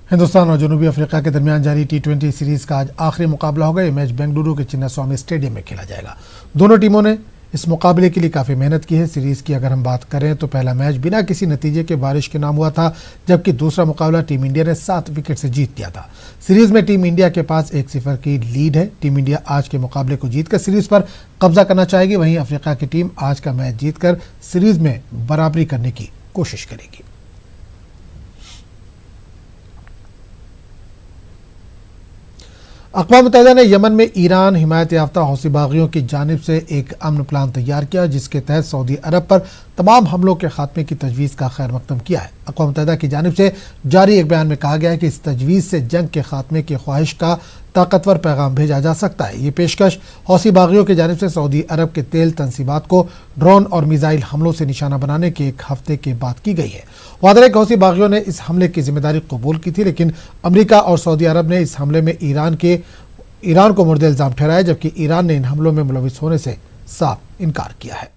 हिंदुस्तान और जनूबी अफ्रीका के दरमियान जारी T20 सीरीज का आज आखिरी मुकाबला होगा। ये मैच बेंगलुरु के चिन्नास्वामी स्टेडियम में खेला जाएगा। दोनों टीमों ने इस मुकाबले के लिए काफ़ी मेहनत की है। सीरीज की अगर हम बात करें तो पहला मैच बिना किसी नतीजे के बारिश के नाम हुआ था, जबकि दूसरा मुकाबला टीम इंडिया ने 7 विकेट से जीत लिया था। सीरीज में टीम इंडिया के पास 1-0 की लीड है। टीम इंडिया आज के मुकाबले को जीतकर सीरीज पर कब्जा करना चाहेगी। वहीं अफ्रीका की टीम आज का मैच जीतकर सीरीज में बराबरी करने की कोशिश करेगी। अक़वाम मुत्तहिदा ने यमन में ईरान हिमायत याफ्ता हौसी बागियों की जानिब से एक अमन प्लान तैयार किया, जिसके तहत सऊदी अरब पर तमाम हमलों के खात्मे की तजवीज़ का खैर मकदम किया है। अक़वाम मुत्तहिदा की जानिब से जारी एक बयान में कहा गया है कि इस तजवीज़ से जंग के खात्मे की ख्वाहिश का ताकतवर पैगाम भेजा जा सकता है। ये पेशकश हौसी बागियों की जानिब से सऊदी अरब के तेल तंसीबात को ड्रोन और मिसाइल हमलों से निशाना बनाने के एक हफ्ते के बाद की गई है। वादे है कि हौसी बागियों ने इस हमले की जिम्मेदारी कबूल की थी, लेकिन अमरीका और सऊदी अरब ने इस हमले में ईरान को मुर्द इल्ज़ाम ठहराया, जबकि ईरान ने इन हमलों में मुलविस होने से साफ इनकार किया है।